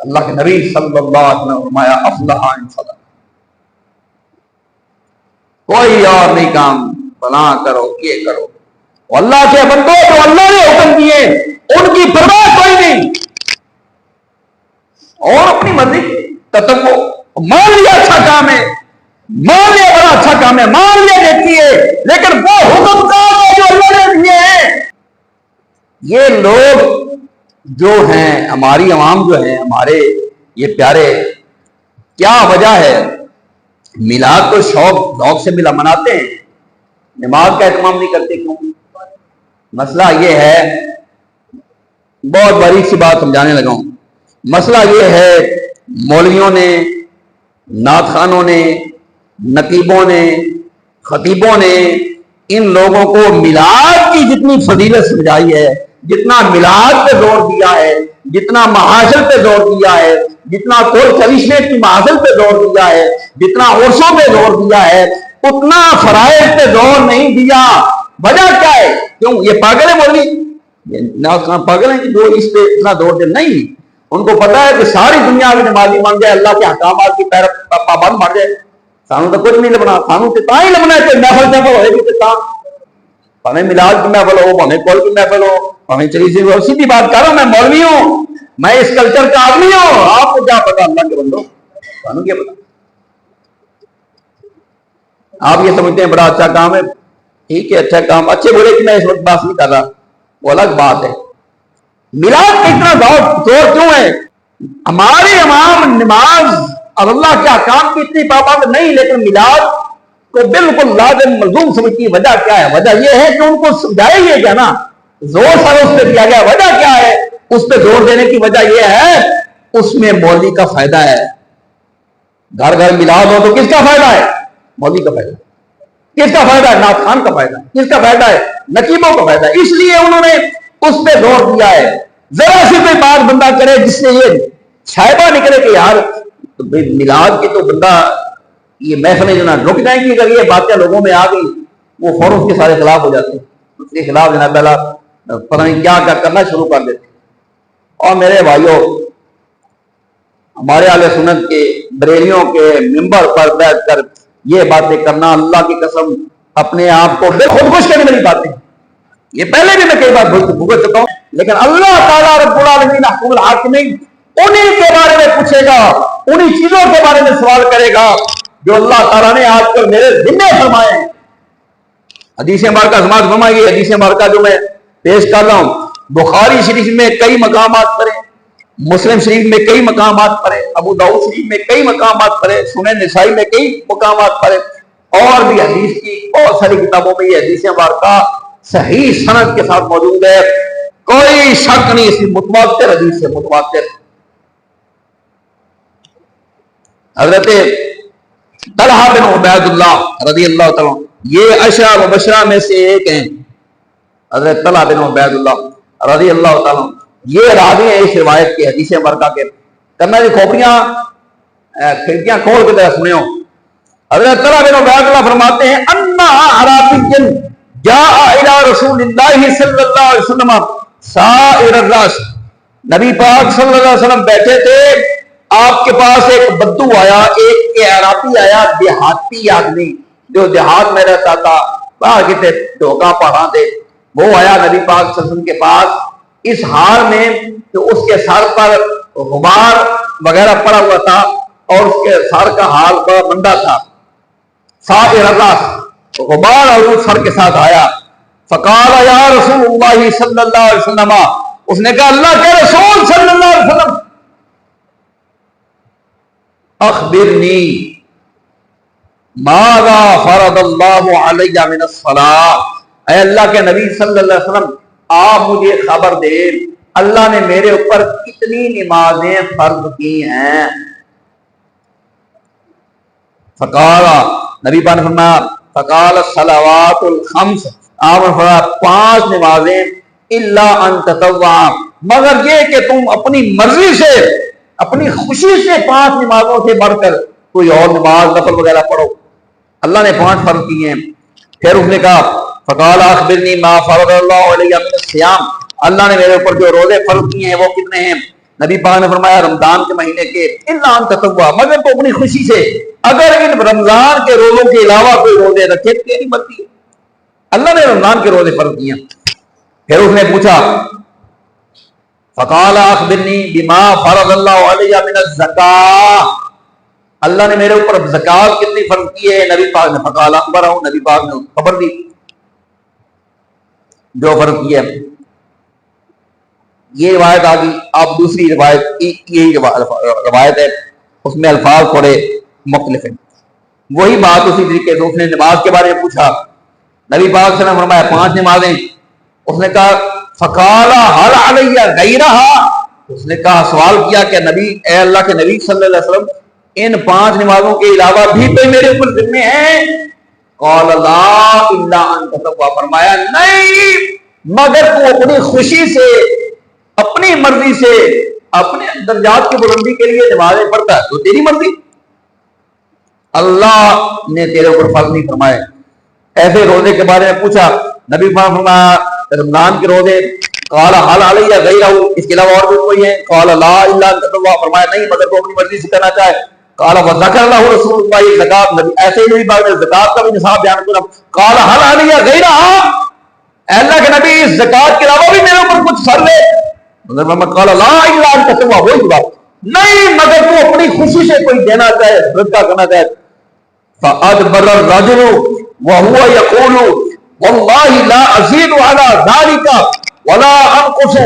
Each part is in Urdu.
اللہ کے نبی صلی اللہ علیہ وسلم نے فرمایا افلح ان صدق، کوئی اور نہیں کام بنا کرو یہ کرو، اللہ کے بندو جو اللہ نے حکم دیے ان کی پرواہ کوئی نہیں، اور اپنی مرضی تتبع مان لیا اچھا کام ہے، مان لیا بڑا اچھا کام ہے، مان لیا دیکھی ہے، لیکن وہ حکم کام ہے جو اللہ نے دیے ہیں۔ یہ لوگ جو ہیں ہماری عوام جو ہیں ہمارے یہ پیارے، کیا وجہ ہے؟ میلاد کو شوق سے ملا مناتے ہیں، نماز کا اہتمام نہیں کرتے، کیوں؟ مسئلہ یہ ہے، بہت باریک سی بات سمجھانے لگا ہوں، مسئلہ یہ ہے مولویوں نے، نعت خوانوں نے، نقیبوں نے، خطیبوں نے ان لوگوں کو میلاد کی جتنی فضیلت سمجھائی ہے، جتنا میلاد پہ زور دیا ہے، جتنا محافل پہ زور دیا ہے، جتنا کوئی کرشمے کی محافل پہ زور دیا ہے، جتنا عرسوں پہ زور دیا ہے، اتنا فرائض پہ زور نہیں دیا۔ وجہ کیا ہے؟ کیوں؟ یہ پاگل ہے مولوی، پاگل ہیں جو اس پہ اتنا زور دے؟ نہیں، ان کو پتا ہے کہ ساری دنیا کی نمازی بن جائے، اللہ کے احکامات کی پابند بن جائے، سانو تو کچھ نہیں لبنا، سانو تو تاں ہی لبنا ہے کہ محفل جب ہوئے گی تو پہلے میلاد کی محفل ہو، پہلے کول کی محفل ہو، پہلے چلی سی ہو، سیدھی بات کر رہا ہوں، میں مولوی ہوں، میں اس کلچر کا آدمی ہوں، آپ کو کیا پتا اللہ کے بندو، سانو کیا پتا؟ آپ یہ سمجھتے ہیں بڑا اچھا کام ہے، ٹھیک ہے اچھا کام، اچھے برے کی میں اس وقت بات نہیں کر رہا، وہ الگ بات ہے۔ میلاد کا اتنا زور کیوں ہے؟ ہماری عوام نماز اور اللہ کے احکام کی اتنی پابند نہیں، لیکن میلاد کو بالکل لازم ملزوم سمجھتی ہے۔ وجہ کیا ہے؟ وجہ یہ ہے کہ ان کو سمجھایا ہی گیا نا، زور سر اس پہ دیا گیا۔ وجہ کیا ہے اس پہ زور دینے کی؟ وجہ یہ ہے اس میں مولوی کا فائدہ ہے۔ گھر گھر میلاد ہو تو کس کا فائدہ ہے؟ مولوی کا فائدہ۔ کس کا فائدہ ہے؟ نعت خوان کا فائدہ۔ کس کا فائدہ ہے؟ نقیبوں کا فائدہ۔ اس لیے انہوں نے اس پہ زور دیا ہے۔ ذرا سی کوئی بات بندہ کرے جس سے یہ شائبہ نکلے کہ یار میلاد کی تو بندہ یہ محفلیں جو نا رک جائیں گی، اگر یہ باتیں لوگوں میں آ گئی وہ فوراً کے سارے خلاف ہو جاتے ہیں، اس کے خلاف جناب تعالیٰ پتہ نہیں کیا کرنا شروع کر دیتے۔ اور میرے بھائیوں، ہمارے اہل سنت کے بریلیوں کے ممبر پر بیٹھ کر یہ باتیں کرنا، اللہ کی قسم اپنے آپ کو خودکش کرنے والی باتیں، یہ پہلے بھی میں کئی بار بھگت چکا ہوں، لیکن اللہ تعالیٰ رب العالمین حکم الحاکمین انہی کے بارے میں پوچھے گا، انہی چیزوں کے بارے میں سوال کرے گا جو اللہ تعالیٰ نے آج کل میرے ذمہ فرمائے ہیں۔ حدیث مبارکہ سماعت فرمائیے، حدیث مبارکہ جو میں پیش کر رہا ہوں بخاری شریف میں کئی مقامات پر ہے، مسلم شریف میں کئی مقامات پر ہے، ابو داؤد شریف میں کئی مقامات پر ہے، سنن نسائی میں کئی مقامات پر ہے، اور بھی حدیث کی بہت ساری کتابوں میں یہ حدیث مبارکہ صحیح سند کے ساتھ موجود ہے، کوئی شک نہیں، اس کی متواتر حدیث ہے، متواتر۔ حضرت طلحہ بن عبید اللہ رضی اللہ تعالیٰ یہ عشرہ مبشرہ میں سے ایک ہیں، حضرت طلحہ بن عبید اللہ رضی اللہ تعالیٰ یہ راوی ہیں اس روایت کی، حدیث مبارکہ کے۔ کرنا جی کھوپڑیاں کھڑکیاں کھول کے ذرا سنے ہو۔ حضرت طلحہ بن عبید اللہ فرماتے ہیں انا عرابی جاء الى رسول اللہ صلی اللہ علیہ وسلم سائر الراس، نبی پاک صلی اللہ علیہ وسلم بیٹھے تھے، آپ کے پاس ایک بدو آیا، ایک اعرابی آیا، دیہاتی آدمی جو دیہات میں رہتا تھا، باہر کے تھے ڈھوکا پہاڑاں تھے، وہ آیا نبی پاک صلی اللہ علیہ وسلم کے پاس اس حال میں کہ اس کے سر پر غبار وغیرہ پڑا ہوا تھا اور اس کے سر کا حال بڑا مندا تھا، سائر الراس، غبار اور اس سر کے ساتھ آیا۔ فقال یا رسول اللہ صلی اللہ علیہ وسلم، اس نے کہا اللہ کے رسول صلی اللہ علیہ وسلم اخبرنی ماذا فرض اللہ علی من الصلاۃ، اے اللہ کے نبی صلی اللہ علیہ وسلم آپ مجھے خبر دے اللہ نے میرے اوپر کتنی نمازیں فرض کی ہیں۔ فقال نبی پاک نے فرمایا فقال الصلوات الخمس، آپ نے فرمایا 5 نمازیں، الا ان تطوع، مگر یہ کہ تم اپنی مرضی سے اپنی خوشی سے 5 نمازوں سے بڑھ کر کوئی اور نماز نفل وغیرہ پڑھو، اللہ نے 5 فرض کیے ہیں۔ پھر اس نے کہا فقال اخبرنی ما فرض اللہ علیہ من الصیام، اللہ نے میرے اوپر جو روزے فرض کیے ہیں وہ کتنے ہیں؟ نبی پاک نے فرمایا رمضان کے مہینے کے الا ان تطوع، مگر تو اپنی خوشی سے اگر ان رمضان کے روزوں کے علاوہ کوئی روزے رکھے تیری مرضی ہے۔ اللہ نے رمضان کے روزے فرض کیا۔ پھر اس نے پوچھا فقال اخبرنی بما فرض اللہ علی من الزکاۃ، اللہ نے میرے اوپر زکات کتنی فرض کی ہے؟ نبی پاک نے فقال اخبرہ، نبی پاک نے خبر دی جو فرض کی ہے۔ یہ روایت آ گئی۔ اب دوسری روایت، یہی روایت ہے، اس میں الفاظ تھوڑے مختلف ہیں۔ وہی بات اسی طریقے سے اس نے نماز کے بارے میں پوچھا، نبی پاک صلی اللہ علیہ وسلم نے فرمایا 5 نمازیں۔ اس نے کہا فقال هل علی غیرها، اس نے کہا سوال کیا کہ نبی، اے اللہ کے نبی صلی اللہ علیہ وسلم، ان 5 نمازوں کے علاوہ بھی کوئی میرے اوپر ذمہ ہے؟ قال لا الا ان تطوع، فرمایا نہیں مگر تو اپنی خوشی سے، اپنی مرضی سے، اپنے درجات کی بلندی کے لیے نمازیں پڑھتا ہے تو تیری مرضی، اللہ نے تیرے اوپر فرض نہیں فرمائے۔ ایسے روزے کے بارے میں پوچھا، نبی فرمایا رمضان کے روزے، قال هل علی غیرہ، اس کے علاوہ اور بھی کوئی ہے؟ قال لا الا ان تطوع، فرمایا نہیں مگر تو اپنی مرضی سے کرنا چاہے۔ قال وذکر له رسول اللہ زکات، نبی ایسے ہی نبی پاک نے زکات کا بھی نصاب بیان کیا۔ قال هل علی غیرہ، اے اللہ کے نبی اس زکات کے علاوہ بھی میرے اوپر کچھ فرض ہے؟ قال لا الا ان تطوع، وہی بات نہیں مگر تو اپنی خوشی سے کوئی دینا چاہے، صدقہ کرنا چاہے۔ فادبر الرجل وهو يقول والله لا ازيد على ذلك ولا انقص،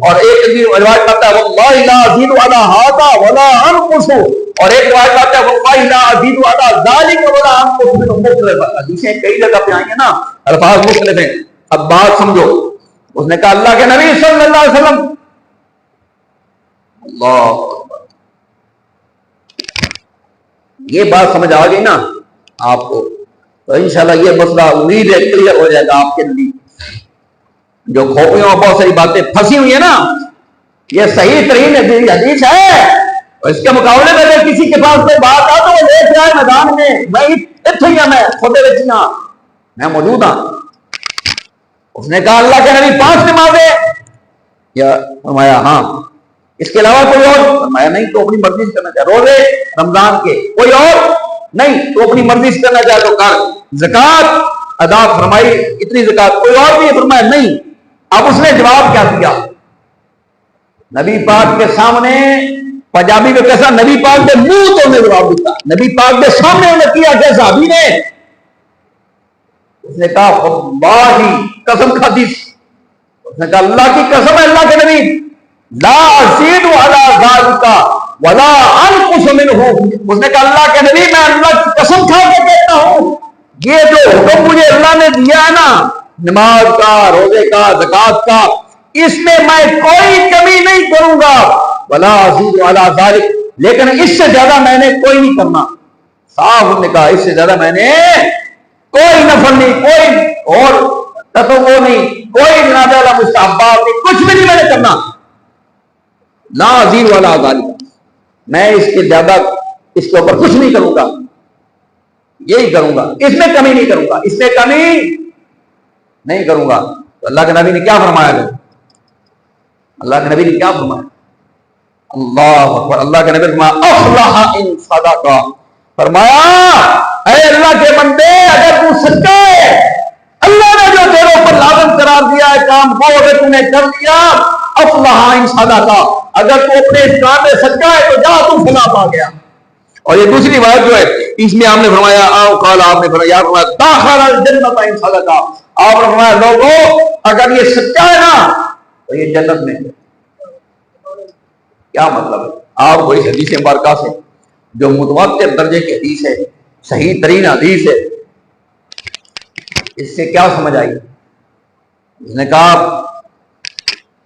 اور ایک روایت آتا ہے والله لا ازيد على هذا ولا انقص، اور ایک روایت آتا ہے والله لا ازيد على ذلك ولا انقص منه، مختلف حدیثیں کئی جگہ پہ آئی ہیں نا، الفاظ مختلف ہیں۔ اب بات سمجھو، اس نے کہا اللہ کے نبی صلی اللہ علیہ وسلم، اللہ یہ بات سمجھ آ گئی نا آپ کو، تو انشاءاللہ یہ مسئلہ امید ہے کلیئر ہو جائے گا آپ کے لیے۔ جو کھوپڑیوں میں بہت ساری باتیں پھنسی ہوئی ہیں نا، یہ صحیح ترین حدیث ہے، اور اس کے مقابلے میں اگر کسی کے پاس کوئی بات آ تو وہ لے کے آئے میدان میں، میں خود میں موجود ہوں۔ اس نے کہا اللہ کے نبی 5 نمازیں، یا فرمایا ہاں، اس کے علاوہ کوئی اور؟ فرمایا نہیں تو اپنی مرضی سے کرنا چاہے۔ روزے رمضان کے کوئی اور؟ نہیں تو اپنی مرضی سے کرنا چاہے تو کر۔ زکات ادا فرمائی اتنی زکات، کوئی اور بھی؟ فرمایا نہیں۔ اب اس نے جواب کیا دیا نبی پاک کے سامنے؟ پنجابی میں کیسا نبی پاک کے منہ تو نے جواب دیا، نبی پاک کے سامنے انہوں نے کیا کہ صحابی نے، اس نے کہا واللہ، قسم کھادی، اس نے کہا اللہ کی قسم ہے اللہ کے نبی، لا ازید علی ذلک ولا انقص منہ، اس نے کہا اللہ کے نبی میں اللہ کی قسم کھا کے کہتا ہوں یہ جو حکم مجھے اللہ نے دیا ہے نا، نماز کا، روزے کا، زکات کا، اس میں میں کوئی کمی نہیں کروں گا، ولا ازید علی ذلک، لیکن اس سے زیادہ میں نے کوئی نہیں کرنا۔ صاحب نے کہا اس سے زیادہ میں نے کوئی نفل نہیں، کوئی اور تطوع نہیں، کوئی جناب والا مستحبات نہیں، کچھ بھی نہیں میں نے کرنا، لا ازید ولا ذلک، میں اس کے زیادہ اس کے اوپر کچھ نہیں کروں گا، یہی کروں گا، اس میں کمی نہیں کروں گا، اس میں کمی نہیں کروں گا۔ تو اللہ کے نبی نے کیا فرمایا ہے؟ اللہ کے نبی نے کیا فرمایا؟ اللہ اکبر، اللہ کے نبی نے فرمایا افلح ان صدق، فرمایا اے اللہ کے بندے اگر تو سچا ہے، اللہ نے جو تیرے اوپر لازم قرار دیا ہے کام وہ اگر تو نے کر لیا، افلح ان صدق، اگر تو اپنے اس کام میں سچا ہے تو جا تو فلاح پا گیا۔ اور یہ دوسری بات جو ہے اس میں آپ نے فرمایا قال، آپ نے فرمایا داخل الجنت ان صدق، آپ نے فرمایا لوگوں اگر یہ سچا ہے نا تو یہ جنت میں ہے۔ کیا مطلب ہے؟ آپ کو اس حدیث مبارکہ سے جو متواتر درجے کی حدیث ہے، صحیح ترین حدیث ہے، اس سے کیا سمجھ آئی؟ اس نے کہا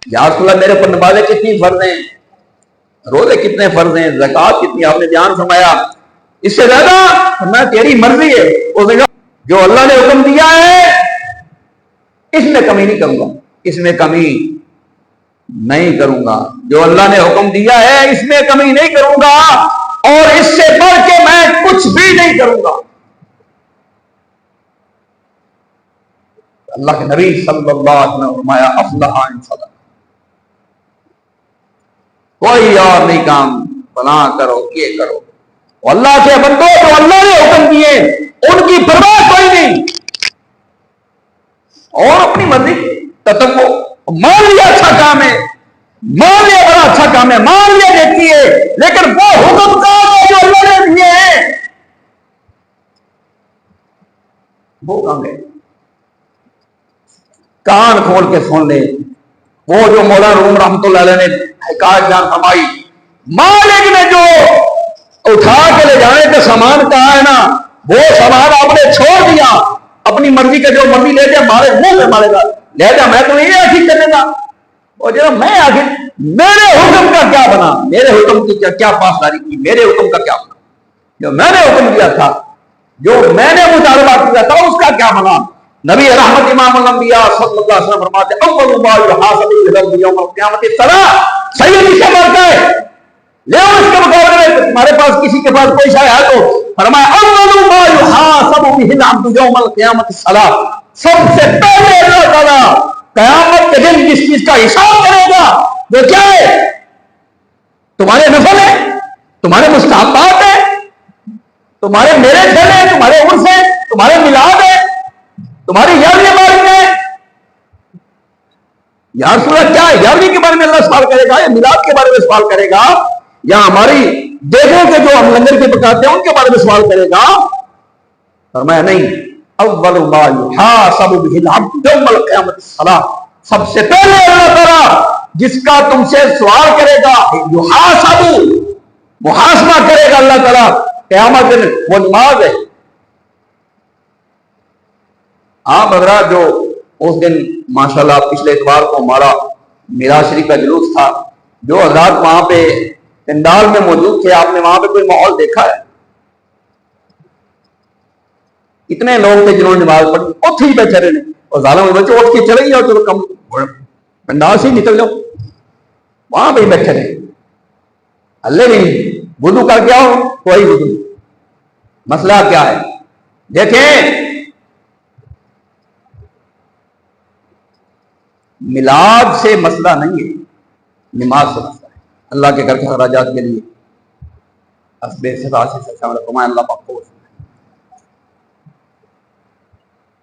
یا رسول اللہ میرے پر نمازیں کتنی فرض ہیں، روزے کتنے فرض ہیں، زکات کتنی، آپ نے بیان فرمایا، اس سے زیادہ میں تیری مرضی ہے۔ اس نے کہا جو اللہ نے حکم دیا ہے اس میں کمی نہیں کروں گا، اس میں کمی نہیں کروں گا، جو اللہ نے حکم دیا ہے اس میں کمی نہیں کروں گا، اور اس سے بڑھ کے میں کچھ بھی نہیں کروں گا۔ اللہ کے نبی صلی اللہ علیہ وسلم نے فرمایا افلح ان صدق، کوئی اور نہیں کام، فلاں کرو یہ کرو. اللہ کے بندوں جو اللہ نے حکم دیے ان کی پرواہ کوئی نہیں، اور اپنی مرضی تتو مان لیا اچھا کام ہے، مان لیا بڑا اچھا کام ہے، مان لیا دیکھی ہے، لیکن وہ حکم کام ہے جو اللہ نے دیے ہیں وہ کام ہے. کان کھول کے سن لے وہ جو مولانا روم رحمۃ اللہ علیہ نے حکایت جان فرمائی، مالک نے جو اٹھا کے لے جانے کا سامان کہا ہے نا، وہ سامان آپ نے چھوڑ دیا، اپنی مرضی کا جو مرضی لے جائے مارے منہ پہ مارے گا، لے جا میں تو نہیں آخر کرنے گا. اور جب میں آخر میرے حکم کا کیا بنا، میرے حکم کی کیا پاسداری کی، میرے حکم کا کیا بنا، جو میں نے حکم دیا تھا، جو میں نے مطالبہ کیا تھا اس کا کیا بنا. نبی رحمت امام الانبیاء صلی اللہ علیہ وسلم فرماتے اول ما یحاسب العبد یوم القیامت الصلاۃ. صحیح حدیث سے بات ہے، لے اس کے مقابلے میں تمہارے پاس کسی کے پاس کوئی شے ہے تو فرمایا اول ما یحاسب به العبد یوم القیامت الصلاۃ. سب سے پہلے اللہ تعالیٰ قیامت کے دن جس چیز کا حساب کرے گا وہ کیا ہے؟ تمہارے نفل ہے، تمہارے مستحبات ہیں، تمہارے میرے کھیل ہیں، تمہارے عرس ہیں، تمہارے میلاد ہیں، تمہاری یارویں بارے میں. یا رسول اللہ کیا ہے؟ یارویں کے بارے میں اللہ سوال کرے گا یا میلاد کے بارے میں سوال کرے گا یا ہماری دیکھوں کے جو ہم لنگر کے پکاتے ہیں ان کے بارے میں سوال کرے گا؟ فرمایا نہیں، اول ما یحاسب به العبد یوم القیامت الصلاۃ. سب سے پہلے اللہ تعالیٰ جس کا تم سے سوال کرے گا، یحاسب محاسبہ کرے گا اللہ تعالیٰ قیامت دن، وہ نماز ہے. آپ حضرات جو اس دن ماشاءاللہ پچھلے اتوار کو ہمارا میراث شریف کا جلوس تھا، جو حضرات وہاں پہ پنڈال میں موجود تھے، آپ نے وہاں پہ کوئی ماحول دیکھا ہے؟ اتنے لوگ تھے جنہوں نے نماز پڑھی، اتھ ہی بیٹھے رہے، اور ظالم بچے اٹھ کے چلے جاؤ، چلو کم پنڈال سے ہی نکل جاؤ، وہاں پہ ہی بیٹھے رہے. اللہ نہیں وضو کر کے آؤ، کوئی وضو نہیں. مسئلہ کیا ہے؟ دیکھیں میلاد سے مسئلہ نہیں ہے، نماز سے مسئلہ ہے. اللہ کے گھر کے خراجات کے لیے اللہ پاک کو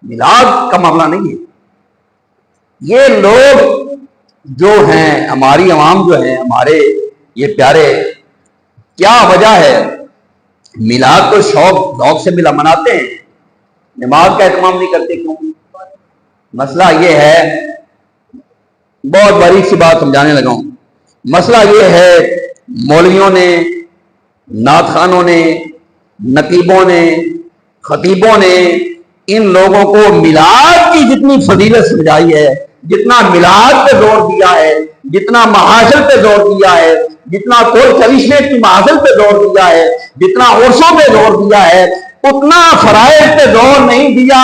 میلاد کا معاملہ نہیں ہے. یہ لوگ جو ہیں ہماری عوام جو ہیں ہمارے یہ پیارے، کیا وجہ ہے میلاد کو شوق ذوق سے ملا مناتے ہیں، نماز کا اہتمام نہیں کرتے کیوں؟ مسئلہ یہ ہے، بہت باریک سی بات سمجھانے لگا ہوں. مسئلہ یہ ہے مولویوں نے، نعت خوانوں نے، نقیبوں نے، خطیبوں نے ان لوگوں کو میلاد کی جتنی فضیلت سمجھائی ہے، جتنا میلاد پہ زور دیا ہے، جتنا محافل پہ زور دیا ہے، جتنا کول کرشمے کی محافل پہ زور دیا ہے، جتنا عرسوں پہ زور دیا ہے، اتنا فرائض پہ زور نہیں دیا.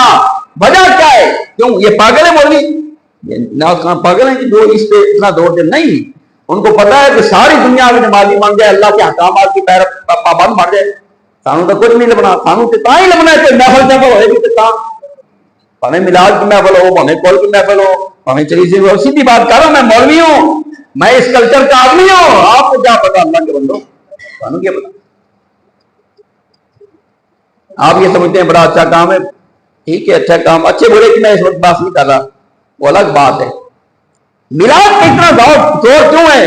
وجہ کیا ہے؟ کیوں؟ یہ پاگل ہے مولوی، پاگل ہیں کہ جو اس پہ اتنا زور دے؟ نہیں، ان کو پتا ہے کہ ساری دنیا میں نمازی بن جائے، اللہ کے احکامات کی پابند بن جائے، سانو تو کچھ نہیں لبنا. سانو تو تاں ہی لبنا ہے کہ محفل جب ہوئے گی تو پاویں میلاد کی محفل ہو، پاویں کول کی محفل ہو، پاویں چلیزی ہو. سیدھی بات کر رہا ہوں، میں مولوی ہوں، میں اس کلچر کا آدمی ہوں. آپ کو کیا پتا اللہ کے بندو، سانو کیا پتا؟ آپ یہ سمجھتے ہیں بڑا اچھا کام ہے، ٹھیک ہے اچھا کام، اچھے برے کی میں اس وقت بات نہیں کر رہا، وہ الگ بات ہے. میلاد کا اتنا زور کیوں ہے؟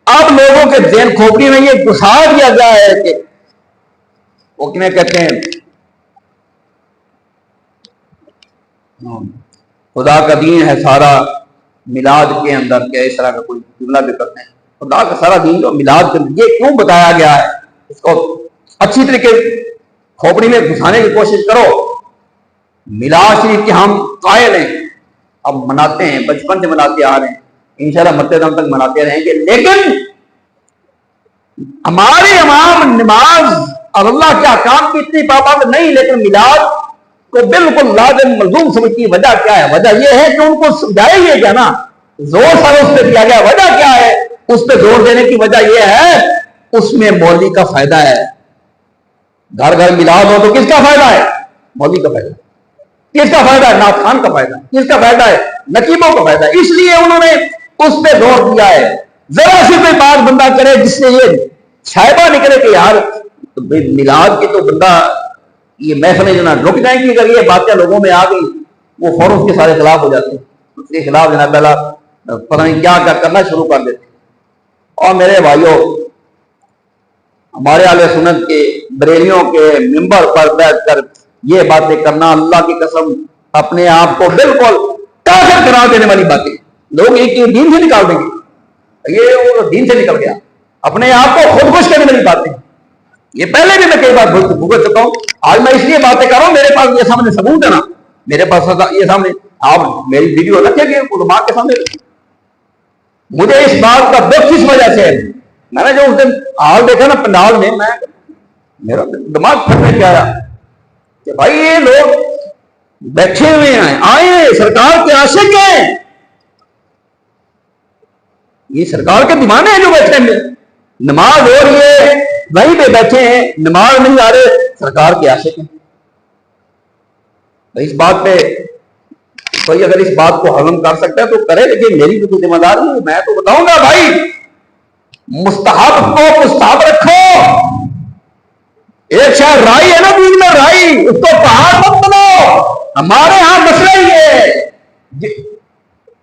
اب لوگوں کے ذہن کھوپڑی میں یہ گھسا دیا گیا ہے کہ وہ کیا کہتے ہیں، خدا کا دین ہے سارا میلاد کے اندر، کیا اس طرح کا کوئی جملہ بھی کرتے ہیں. خدا کا سارا دین جو میلاد کے اندر، یہ کیوں بتایا گیا ہے؟ اس کو اچھی طریقے کھوپڑی میں گھسانے کی کوشش کرو. میلاد شریف کے ہم قائل ہیں، اب مناتے ہیں، بچپن سے مناتے آ رہے ہیں، انشاءاللہ مرتے دم تک مناتے رہیں گے. لیکن ہماری عوام نماز اور اللہ کے احکام کی اتنی پابند نہیں، لیکن میلاد کو بالکل لازم ملزوم سمجھتی ہے. وجہ کیا ہے؟ وجہ یہ ہے کہ ان کو سمجھایا ہی گیا نا، زور سارا اس پہ دیا گیا. وجہ کیا ہے اس پہ زور دینے کی؟ وجہ یہ ہے اس میں مولوی کا فائدہ ہے. گھر گھر میلاد ہو تو کس کا فائدہ ہے؟ مولوی کا فائدہ. کس کا فائدہ ہے؟ نعت خان کا فائدہ. کس کا فائدہ ہے؟ نقیبوں کا فائدہ. اس لیے انہوں نے اس پہ زور دیا ہے. ذرا سی کوئی بات بندہ کرے جس سے یہ شائبہ نکلے کہ یار میلاد کی تو بندہ یہ محفلیں جناب رک جائیں گی، اگر یہ باتیں لوگوں میں آ گئی وہ فوراً اس کے سارے خلاف ہو جاتے ہیں، اس کے خلاف جناب اللہ پتہ نہیں کیا کرنا شروع کر دیتے۔ اور میرے بھائیوں، ہمارے اہل سنت کے بریلیوں کے ممبر پر بیٹھ کر یہ باتیں کرنا، اللہ کی قسم اپنے آپ کو بالکل کافر قرار دینے والی باتیں، لوگ ایک دین سے نکال دیں گے، یہ وہ دین سے نکل گیا، اپنے آپ کو خودکش کرنے والی باتیں۔ یہ پہلے بھی میں کئی بار بھگت چکا ہوں، آج میں اس لیے باتیں کر رہا ہوں، میرے پاس یہ سامنے ثبوت ہے نا، میرے پاس یہ سامنے آپ میری ویڈیو رکھیں گے علماء کے سامنے۔ مجھے اس بات کا دکھ اس وجہ سے ہے، میں نے جو اس دن حال دیکھا نا پنڈال میں میرا دماغ پھٹنے کے آیا کہ بھائی یہ لوگ بیٹھے ہوئے ہیں، آئے سرکار کے عاشق ہیں، یہ سرکار کے دیوانے ہیں جو بیٹھے ہیں، نماز ہو رہی ہے وہیں پہ بیٹھے ہیں، نماز نہیں آ رہے، سرکار کے عاشق ہیں۔ اس بات پہ کوئی اگر اس بات کو ہضم کر سکتا ہے تو کرے، لیکن میری بھی تو ذمہ داری ہے، میں تو بتاؤں گا بھائی مستحب کو مستحب رکھو۔ ایک شاید رائی ہے نا دین میں، رائی، اس کو پہاڑ مت بناؤ۔ ہمارے ہاں مسئلہ ہی ہے،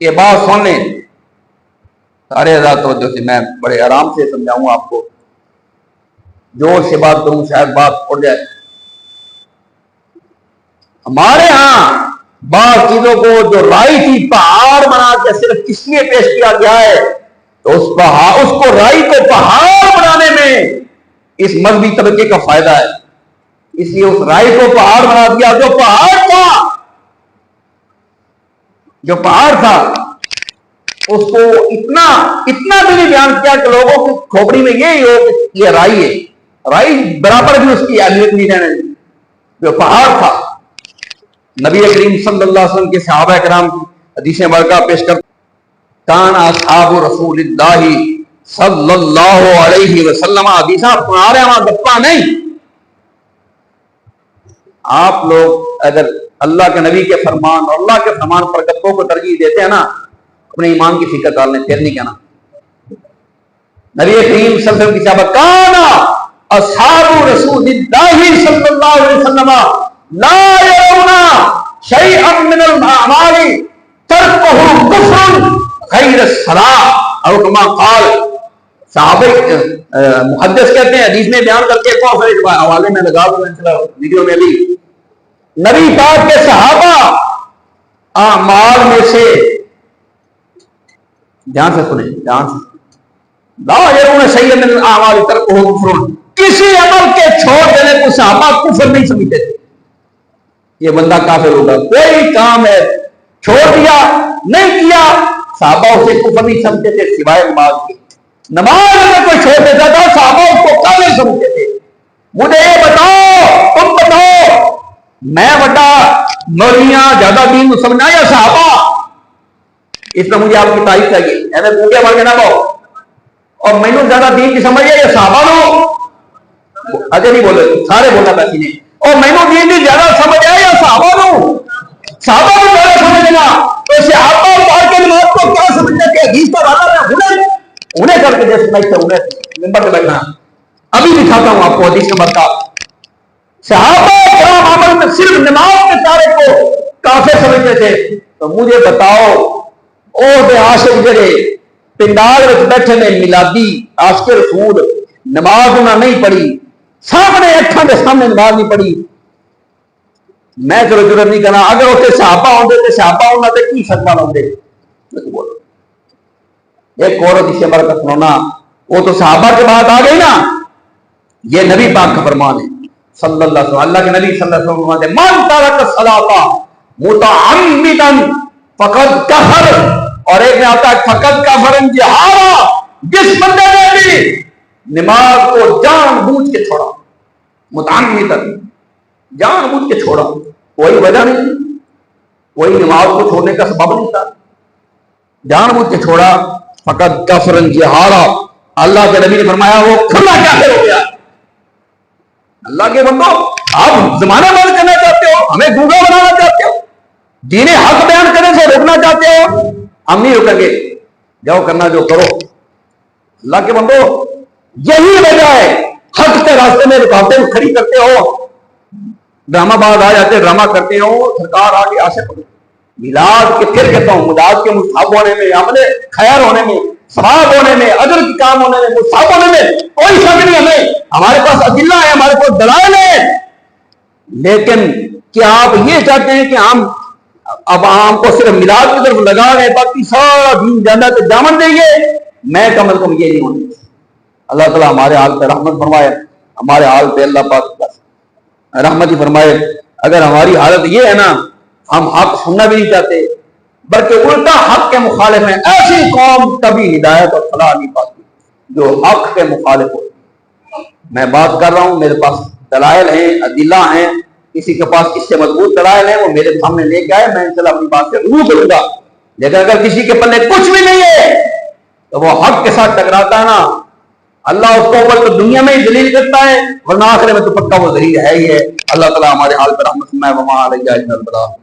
یہ بات سن لیں سارے حضرات توجہ سے، میں بڑے آرام سے سمجھاؤں آپ کو، جوش سے بات کروں شاید بات اڑ جائے۔ ہمارے ہاں بعض چیزوں کو جو رائی تھی پہاڑ بنا کے صرف اس لیے پیش کیا گیا ہے تو اس کو رائی کو پہاڑ بنانے میں اس مذہبی طبقے کا فائدہ ہے، اس لیے اس رائی کو پہاڑ بنا دیا۔ جو پہاڑ تھا اس کو اتنا بھی نہیں بیان کیا کہ لوگوں کی کھوپڑی میں یہی ہو کہ یہ رائی ہے، رائی برابر بھی اس کی اہمیت نہیں رہنے دی۔ جو پہاڑ تھا، نبی کریم صلی اللہ علیہ وسلم کے صحابہ کرام کی حدیثیں مبارکہ پیش کر، کان اصحاب رسول اللہ صلی اللہ علیہ وسلم، حدیثاں سنا رہے ہیں وہاں گپا نہیں۔ آپ لوگ اگر اللہ کے نبی کے فرمان اور اللہ کے فرمان پر گپوں کو ترجیح دیتے ہیں نا، اپنے ایمان کی فکر ڈال لیں، پھر نہیں کہنا۔ نبی کریم صلی اللہ علیہ وسلم کی صحابہ، کان اصحاب رسول اللہ صلی اللہ علیہ وسلم لا يرون شيئا من الاعمال تركه كفر غير الصلاة او كما قال۔ صحابہ محدث کہتے ہیں، حدیث میں بیان کر کے بہت سارے حوالے میں لگا دوں انشاءاللہ ویڈیو میں بھی، نبی پاک کے صحابہ اعمال میں سے، دھیان سے سنیں، دھیان سے، لا يرون شيئا من الاعمال تركه كفر، کسی عمل کے چھوڑ دینے کو صحابہ کفر نہیں سمجھتے تھے، یہ بندہ کافر ہوگا۔ کوئی کام ہے چھوڑ دیا، نہیں کیا، صحابہ اسے کفر نہیں سمجھتے تھے سوائے نماز کے۔ نماز اگر کوئی چھوڑ دیتا تھا صحابہ اس کو کافر سمجھتے تھے۔ مجھے یہ بتاؤ، تم بتاؤ، میں بڑا مولیاں زیادہ دین کو سمجھنا یا صحابہ؟ اس میں مجھے آپ کی تائید چاہیے، ایسے بوٹے بڑھ کے نہ کہو اور میں نے زیادہ دین کی سمجھ ہے یا صحابہ لو؟ اجے نہیں بولے، سارے بولنا بیٹھی نے، اور میں نے دین کی زیادہ سمجھ ہے یا صحابہ لو؟ صحابہ کو زیادہ سمجھنا، تو صحابہ پاک کے نماز کو کیا سمجھنا کہ حدیث کا والا ہے انہیں کر کے جیسے بیٹھتے انہیں ممبر پہ بیٹھنا۔ ابھی دکھاتا ہوں آپ کو حدیث نمبر کا۔ صحابہ کرام عمل میں صرف نماز کے چارے کو کافر سمجھتے تھے، تو مجھے بتاؤ او دے عاشق جڑے پنڈال میں بیٹھے نے میلادی عاشق رسول، نماز انہاں نہیں پڑھی، سامنے اکھاں دے سامنے نماز نہیں پڑھی، میں چلو ضرورت نہیں کرنا، اگر اتنے صحابہ ہوندے تے صحابہ انہاں تے کی فرمان ہوندے؟ بولو ایک اور حدیث بار کا سنانا، وہ تو صحابہ کے بعد آ گئی نا، یہ نبی پاک کا فرمان ہے صلی اللہ علیہ وسلم۔ اللہ کے نبی صلی اللہ علیہ وسلم فرماتے ہیں، من ترک الصلاۃ متعمدا فقد کفر، اور ایک میں آتا ہے فقد کفر جہارا، جس بندے نے بھی نماز کو جان بوجھ کے چھوڑا، متعمدا جان بوجھ کے چھوڑا، کوئی وجہ نہیں، کوئی نماز کو چھوڑنے کا سبب نہیں تھا، جان بوجھ کے چھوڑا، فقط کفرن جہارا، اللہ کے نبی نے فرمایا وہ کھلا کافر ہو گیا۔ اللہ کے بندو، آپ زمانہ بند کرنا چاہتے ہو، ہمیں گونگا بنانا چاہتے ہو، دین حق بیان کرنے سے روکنا چاہتے ہو، ہم نہیں رکیں گے، جاؤ کرنا جو کرو، اللہ کے بندو یہی وجہ ہے حق کے راستے میں رکاوٹیں کھڑی کرتے ہو، ڈرامہ باز آ جاتے ڈرامہ کرتے ہو، سرکار آگے آشے پڑے میلاد کے، پھر کہتا ہوں میلاد کے مصحف ہونے میں، عمل خیر ہونے میں، ثواب ہونے میں، اجر کی کام ہونے میں، مصحف ہونے میں کوئی شک نہیں ہمیں، ہمارے پاس ادلہ ہے، ہمارے پاس دلائل ہے، لیکن کیا آپ یہ چاہتے ہیں کہ ہم اب عام کو صرف میلاد کی طرف لگا رہے باقی سارا دین جنت کے دامن دیں گے؟ میں کم از کم یہ نہیں ہونا۔ اللہ تعالیٰ ہمارے حال پہ رحمت فرمائے، ہمارے حال پہ اللہ پاک رحمت ہی فرمائے۔ اگر ہماری حالت یہ ہے نا، ہم حق سننا بھی نہیں چاہتے بلکہ الٹا حق کے مخالف ہیں، ایسی قوم کبھی ہدایت اور فلاح نہیں پاتی جو حق کے مخالف ہو۔ میں بات کر رہا ہوں، میرے پاس دلائل ہیں، ادلہ ہیں، کسی کے پاس اس سے مضبوط دلائل ہیں، وہ میرے سامنے لے کے آئے، میں انشاءاللہ اپنی بات سے رجوع کروں گا۔ لیکن اگر کسی کے پلے کچھ بھی نہیں ہے تو وہ حق کے ساتھ ٹکراتا ہے نا، اللہ اس کو اول تو دنیا میں ہی ذلیل کرتا ہے، ورنہ آخرت میں تو پکا وہ ذلیل ہے ہی ہے۔ اللہ تعالیٰ ہمارے حال پر رحمت فرمائے۔ وما علینا الا البلاغ۔